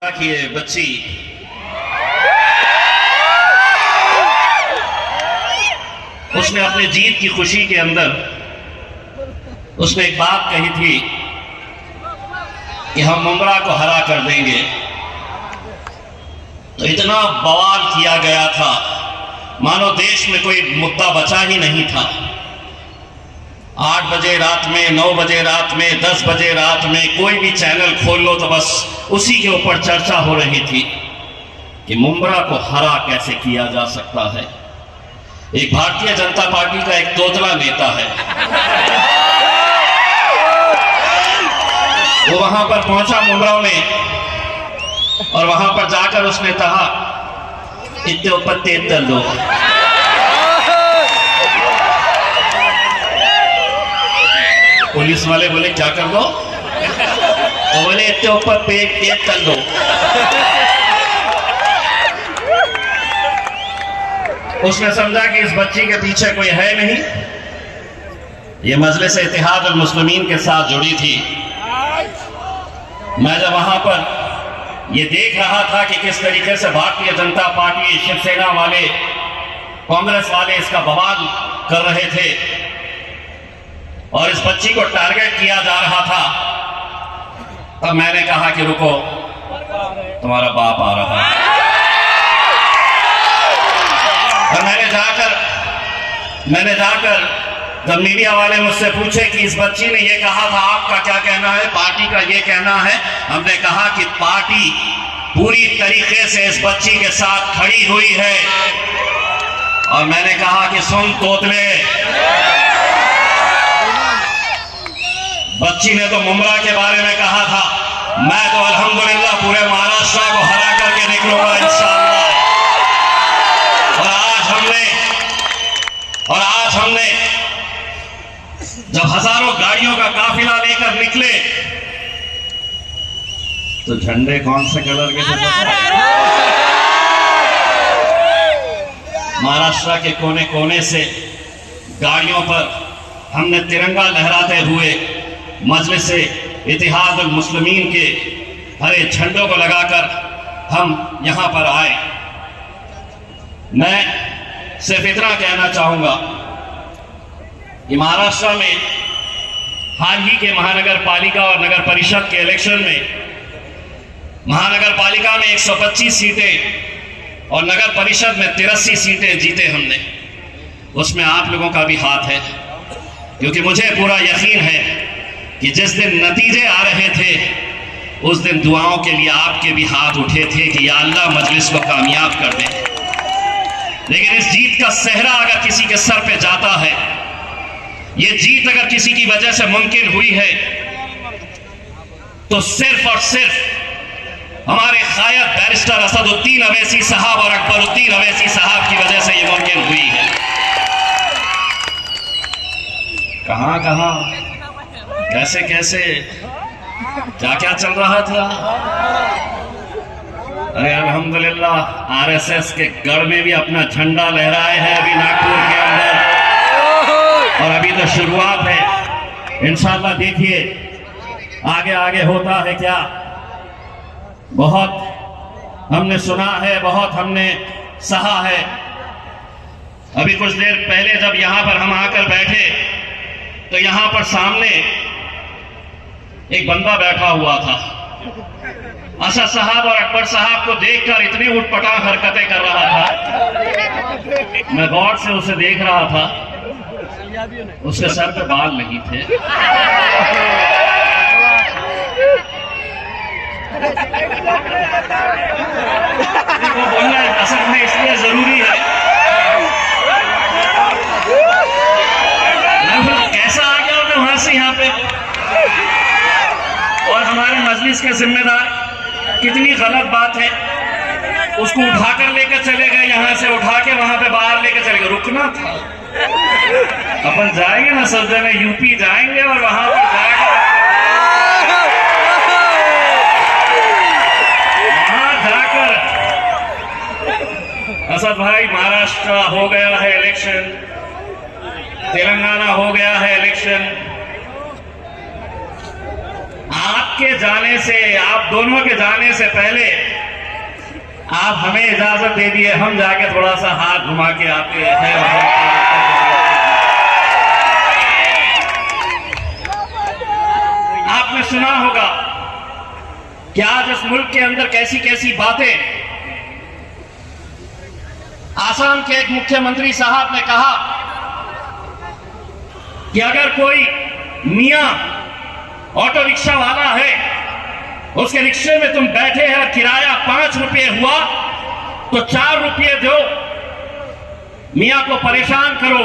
कि ये बच्ची उसने अपने जीत की खुशी के अंदर उसने एक बात कही थी कि हम मुमरा को हरा कर देंगे। तो इतना बवाल किया गया था मानो देश में कोई मुद्दा बचा ही नहीं था। 8 बजे रात में, 9 बजे रात में, 10 बजे रात में कोई भी चैनल खोल लो तो बस उसी के ऊपर चर्चा हो रही थी कि मुमरा को हरा कैसे किया जा सकता है। एक भारतीय जनता पार्टी का एक तोतला नेता है, वो वहां पर पहुंचा मुमरा में और वहां पर जाकर उसने कहा इतने ऊपर तेज कर दो। पुलिस वाले बोले क्या कर दो? तो बोले इतने ऊपर पेट तेज कर दो। उसने समझा कि इस बच्ची के पीछे कोई है नहीं, ये मजलिस इत्तेहाद अल मुस्लिमीन के साथ जुड़ी थी। मैं जब वहां पर ये देख रहा था कि किस तरीके से भारतीय जनता पार्टी, शिवसेना वाले, कांग्रेस वाले इसका बवाल कर रहे थे और इस बच्ची को टारगेट किया जा रहा था, तब मैंने कहा कि रुको, तुम्हारा बाप आ रहा है। और मैंने जाकर जब मीडिया वाले मुझसे पूछे कि इस बच्ची ने ये कहा था, आपका क्या कहना है, पार्टी का ये कहना है, हमने कहा कि पार्टी पूरी तरीके से इस बच्ची के साथ खड़ी हुई है। और मैंने कहा कि सुन तोतले, बच्ची ने तो मुमरा के बारे में कहा था, मैं तो अल्हम्दुलिल्लाह पूरे महाराष्ट्र को हरा करके निकलूंगा इंशाअल्लाह। और आज हमने जब हजारों गाड़ियों का काफिला लेकर निकले तो झंडे कौन से कलर के थे? महाराष्ट्र के कोने कोने से गाड़ियों पर हमने तिरंगा लहराते हुए मजलिस इत्तेहाद अल मुस्लिमीन के हरे झंडों को लगाकर हम यहां पर आए। मैं सिर्फ इतना कहना चाहूंगा कि महाराष्ट्र में हाल ही के महानगर पालिका और नगर परिषद के इलेक्शन में महानगर पालिका में 125 सीटें और नगर परिषद में 83 सीटें जीते हमने। उसमें आप लोगों का भी हाथ है, क्योंकि मुझे पूरा यकीन है कि जिस दिन नतीजे आ रहे थे उस दिन दुआओं के लिए आपके भी हाथ उठे थे कि या अल्लाह मजलिस को कामयाब कर दे। लेकिन इस जीत का सेहरा अगर किसी के सर पे जाता है, ये जीत अगर किसी की वजह से मुमकिन हुई है, तो सिर्फ और सिर्फ हमारे कायद बैरिस्टर असदुद्दीन अवैसी साहब और अकबरुद्दीन अवैसी साहब की वजह से ये मुमकिन हुई है। कहां कहां, कैसे कैसे, क्या क्या चल रहा था। अरे अल्हम्दुलिल्लाह आरएसएस के गढ़ में भी अपना झंडा लहराए है अभी नागपुर के अंदर, और अभी तो शुरुआत है। इंशाअल्लाह देखिए आगे आगे होता है क्या। बहुत हमने सुना है, बहुत हमने सहा है। अभी कुछ देर पहले जब यहां पर हम आकर बैठे तो यहां पर सामने एक बंदा बैठा हुआ था, असद साहब और अकबर साहब को देखकर इतनी उटपटांग हरकतें कर रहा था। मैं गौर से उसे देख रहा था, उसके सर पे बाल नहीं थे। वो बोलना असल में इसलिए जरूरी है। कैसा आ गया मैं वहां से यहाँ पे, और हमारे मजलिस के जिम्मेदार, कितनी गलत बात है। उसको उठाकर लेकर चले गए, यहां से उठा के वहां पे बाहर लेकर चले गए। रुकना था, अपन जाएंगे ना सब जने, यूपी जाएंगे और वहां पर जाकर असद भाई, महाराष्ट्र हो गया है इलेक्शन, तेलंगाना हो गया है इलेक्शन, आप आपके जाने से, आप दोनों के जाने से पहले आप हमें इजाजत दे दिए, हम जाके थोड़ा सा हाथ घुमा के आते हैं। आपने सुना होगा कि आज इस मुल्क के अंदर कैसी कैसी बातें। आसाम के एक मुख्यमंत्री साहब ने कहा कि अगर कोई मियां ऑटो रिक्शा वाला है, उसके रिक्शे में तुम बैठे हैं, किराया 5 रुपये हुआ तो 4 रुपये दो, मियां को परेशान करो।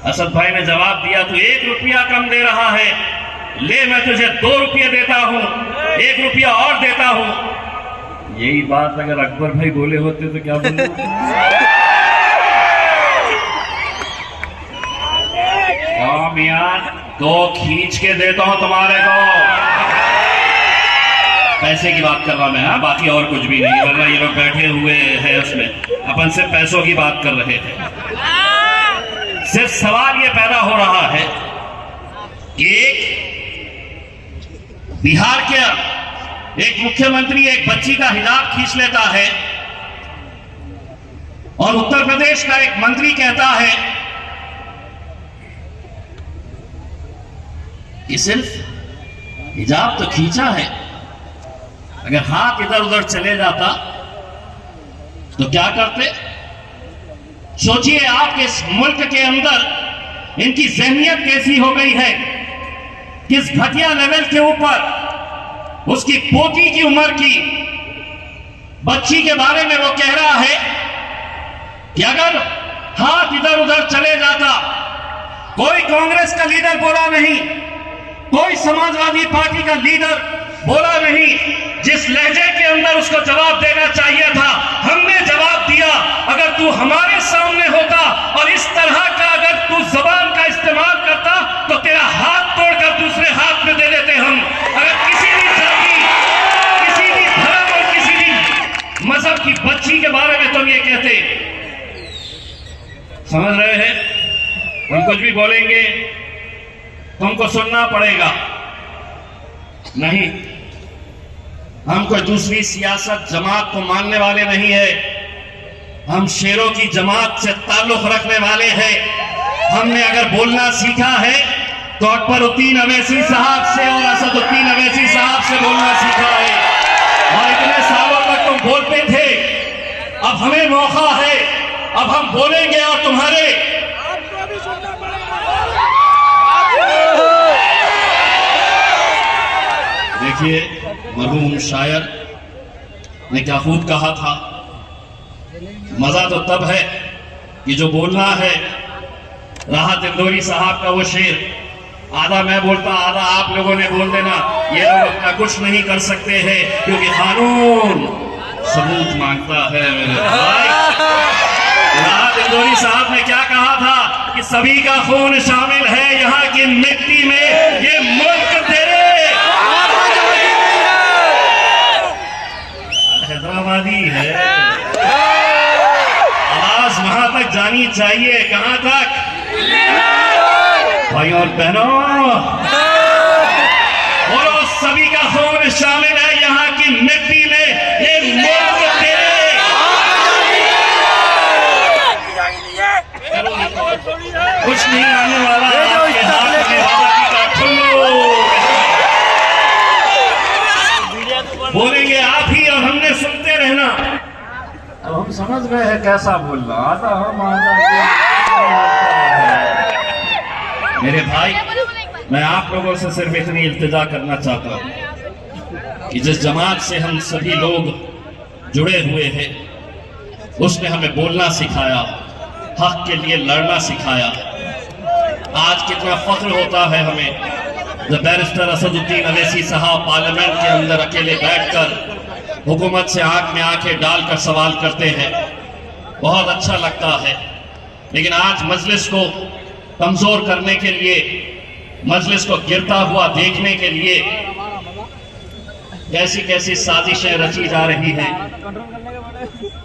असद भाई ने जवाब दिया, तू 1 रुपया कम दे रहा है, ले मैं तुझे 2 रुपये देता हूं, 1 रुपया और देता हूं। यही बात अगर अकबर भाई बोले होते तो क्या बोलते? मियां 2 खींच के देता हूं तुम्हारे को। पैसे की बात कर रहा मैं, हाँ, बाकी और कुछ भी नहीं, वरना ये लोग बैठे हुए हैं उसमें, अपन सिर्फ पैसों की बात कर रहे थे। सिर्फ सवाल ये पैदा हो रहा है कि बिहार के एक मुख्यमंत्री एक बच्ची का हिजाब खींच लेता है और उत्तर प्रदेश का एक मंत्री कहता है कि सिर्फ हिजाब तो खींचा है, अगर हाथ इधर उधर चले जाता तो क्या करते? सोचिए आपके इस मुल्क के अंदर इनकी ज़हनियत कैसी हो गई है, किस घटिया लेवल के ऊपर उसकी पोती की उम्र की बच्ची के बारे में वो कह रहा है कि अगर हाथ इधर उधर चले जाता। कोई कांग्रेस का लीडर बोला नहीं, कोई समाजवादी पार्टी का लीडर बोला नहीं। जिस लहजे के अंदर उसको जवाब देना चाहिए था, हमने जवाब दिया। अगर तू हमारे सामने होता और इस तरह का अगर तू जबान का इस्तेमाल करता तो तेरा हाथ तोड़कर दूसरे हाथ में दे देते हम। अगर किसी भी जाति, किसी भी धर्म और किसी भी मजहब की बच्ची के बारे में तुम ये कहते, समझ रहे हैं? हम कुछ भी बोलेंगे तुमको सुनना पड़ेगा। नहीं, हम कोई दूसरी सियासत जमात को मानने वाले नहीं है, हम शेरों की जमात से ताल्लुक रखने वाले हैं। हमने अगर बोलना सीखा है तो अकबरुद्दीन अवैसी साहब से और असदुद्दीन अवैसी साहब से बोलना सीखा है, और इतने सालों तक तुम बोलते थे। अब हमें मौका है, अब हम बोलेंगे और तुम्हारे देखिए, मरहूम शायर ने क्या खूब कहा था, मजा तो तब है कि जो बोलना है। राहत इंदौरी साहब का वो शेर, आधा मैं बोलता आधा आप लोगों ने बोल देना, ये लोग अपना कुछ नहीं कर सकते हैं क्योंकि कानून सबूत मांगता है। मेरे भाई, राहत इंदौरी साहब ने क्या कहा था कि सभी का खून शामिल है यहाँ की मिट्टी में, ये मुल्क तेरे हैदराबादी है। आवाज वहां तक जानी चाहिए, कहां तक? भाई और बहनों, बोलो सभी का खून शामिल है यहाँ की मिट्टी में, ये मुल्क तेरे। कुछ नहीं आने वाला आपके हाथ में, बोलेंगे आप ही और हमने सुनते रहना। तो हम समझ गए हैं कैसा बोलना, आधा हम मेरे भाई, मैं आप लोगों से सिर्फ इतनी इल्तिजा करना चाहता हूं कि जिस जमात से हम सभी लोग जुड़े हुए हैं उसने हमें बोलना सिखाया, हक के लिए लड़ना सिखाया। आज कितना फख्र होता है हमें जब बैरिस्टर असदुद्दीन अवैसी साहब पार्लियामेंट के अंदर अकेले बैठकर हुकूमत से आंख में आंखें डालकर सवाल करते हैं, बहुत अच्छा लगता है। लेकिन आज मजलिस को कमजोर करने के लिए, मजलिस को गिरता हुआ देखने के लिए कैसी कैसी साजिशें रची जा रही हैं,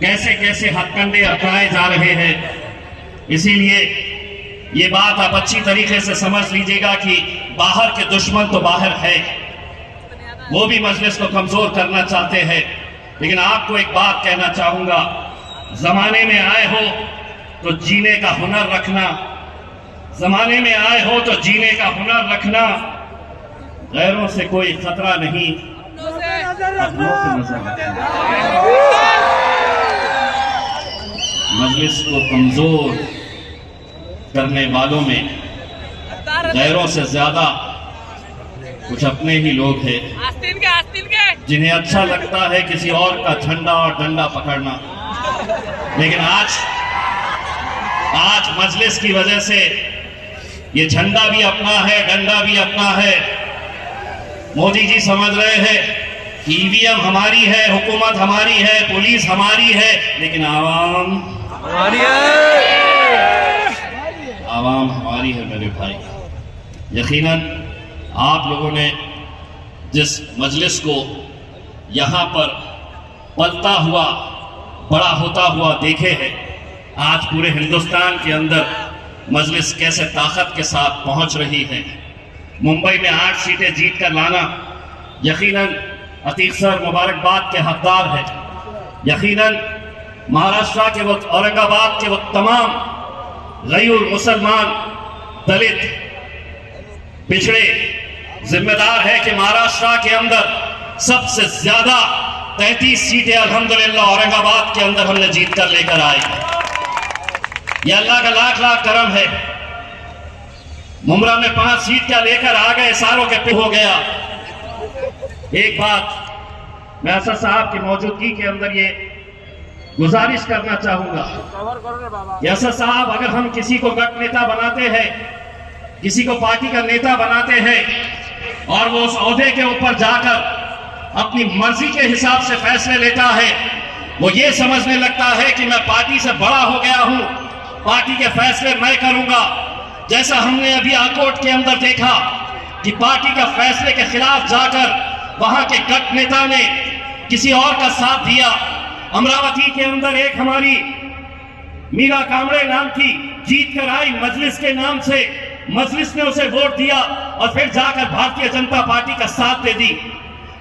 कैसे कैसे हथकंडे अपनाए जा रहे हैं। इसीलिए ये बात आप अच्छी तरीके से समझ लीजिएगा कि बाहर के दुश्मन तो बाहर है, वो भी मजलिस को कमजोर करना चाहते हैं। लेकिन आपको एक बात कहना चाहूंगा, जमाने में आए हो तो जीने का हुनर रखना, जमाने में आए हो तो जीने का हुनर रखना। गैरों से कोई खतरा नहीं, अपनों से नजर रखना। मजलिस को कमजोर करने वालों में गैरों से ज्यादा कुछ अपने ही लोग हैं, जिन्हें अच्छा लगता है किसी और का झंडा और डंडा पकड़ना। लेकिन आज मजलिस की वजह से ये झंडा भी अपना है, डंडा भी अपना है। मोदी जी समझ रहे हैं कि ईवीएम हमारी है, हुकूमत हमारी है, पुलिस हमारी है, लेकिन आवाम हमारी है, आवाम हमारी है। मेरे भाई, यकीनन आप लोगों ने जिस मजलिस को यहाँ पर पलता हुआ, बड़ा होता हुआ देखे हैं, आज पूरे हिंदुस्तान के अंदर मजलिस कैसे ताकत के साथ पहुंच रही है। मुंबई में 8 सीटें जीत कर लाना यकीनन अतीक सर मुबारकबाद के हकदार है। यकीनन महाराष्ट्र के वो, औरंगाबाद के वो तमाम गैर मुसलमान, दलित, पिछड़े जिम्मेदार है कि महाराष्ट्र के अंदर सबसे ज्यादा 33 सीटें अल्हम्दुलिल्लाह औरंगाबाद के अंदर हमने जीत कर लेकर आए। यह अल्लाह का लाख लाख करम है। मुमरा में 5 सीट क्या लेकर आ गए, सारों के पे हो गया। एक बात मैं असद साहब की मौजूदगी के अंदर ये गुजारिश करना चाहूंगा, असद साहब, अगर हम किसी को गठ नेता बनाते हैं, किसी को पार्टी का नेता बनाते हैं और वो उस ओहदे के ऊपर जाकर अपनी मर्जी के हिसाब से फैसले लेता है, वो ये समझने लगता है कि मैं पार्टी से बड़ा हो गया हूं, पार्टी के फैसले मैं करूंगा। जैसा हमने अभी आकोट के अंदर देखा कि पार्टी का फैसले के खिलाफ जाकर वहां के गठ नेता ने किसी और का साथ दिया। अमरावती के अंदर एक हमारी मीरा कामड़े नाम की जीत कर आई मजलिस के नाम से, मजलिस ने उसे वोट दिया और फिर जाकर भारतीय जनता पार्टी का साथ दे दी।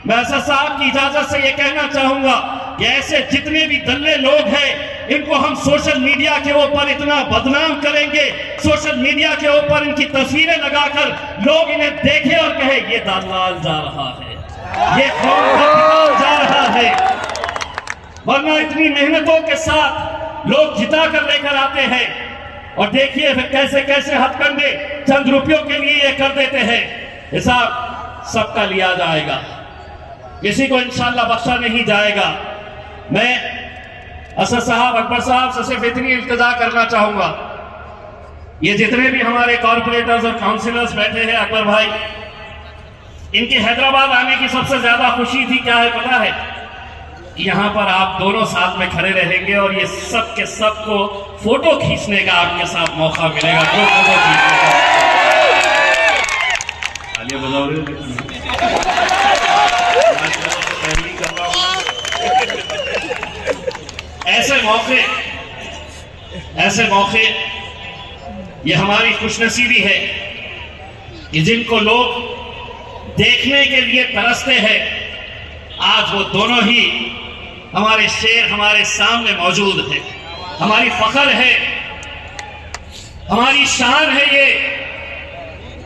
मैं असद साहब की इजाजत से यह कहना चाहूंगा कि ऐसे जितने भी दल्ले लोग हैं, इनको हम सोशल मीडिया के ऊपर इतना बदनाम करेंगे, सोशल मीडिया के ऊपर इनकी तस्वीरें लगाकर लोग इन्हें देखें और कहे ये दलाल जा रहा है, ये कौन जा रहा है। वरना इतनी मेहनतों के साथ लोग जिता कर लेकर आते हैं और देखिए फिर कैसे कैसे हथकंडे चंद रुपयों के लिए ये कर देते हैं। हिसाब सबका लिया जाएगा, किसी को इंशाअल्लाह बख्शा नहीं जाएगा। मैं असद साहब, अकबर साहब से सिर्फ इतनी इल्तिजा करना चाहूंगा, ये जितने भी हमारे कॉर्पोरेटर्स और काउंसिलर्स बैठे हैं, अकबर भाई, इनकी हैदराबाद आने की सबसे ज्यादा खुशी थी क्या है पता है? यहाँ पर आप दोनों साथ में खड़े रहेंगे और ये सब के सब को फोटो खींचने का आपके साथ मौका मिलेगा। दो फोटो खींचने का तालियां बजाओ रे। ऐसे मौके ये हमारी खुशनसीबी है कि जिनको लोग देखने के लिए तरसते हैं, आज वो दोनों ही हमारे शेर हमारे सामने मौजूद है। हमारी फख्र है, हमारी शान है ये।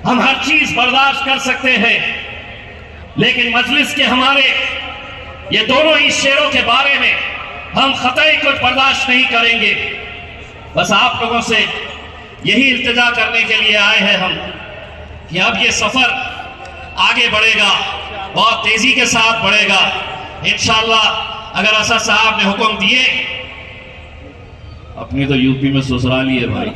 हम हर चीज बर्दाश्त कर सकते हैं, लेकिन मजलिस के हमारे ये दोनों ही शेरों के बारे में हम खतई कुछ बर्दाश्त नहीं करेंगे। बस आप लोगों से यही इल्तिजा करने के लिए आए हैं हम कि अब ये सफर आगे बढ़ेगा, बहुत तेजी के साथ बढ़ेगा इंशाअल्लाह। अगर असद साहब ने हुक्म दिए, अपनी तो यूपी में ससुराली है भाई।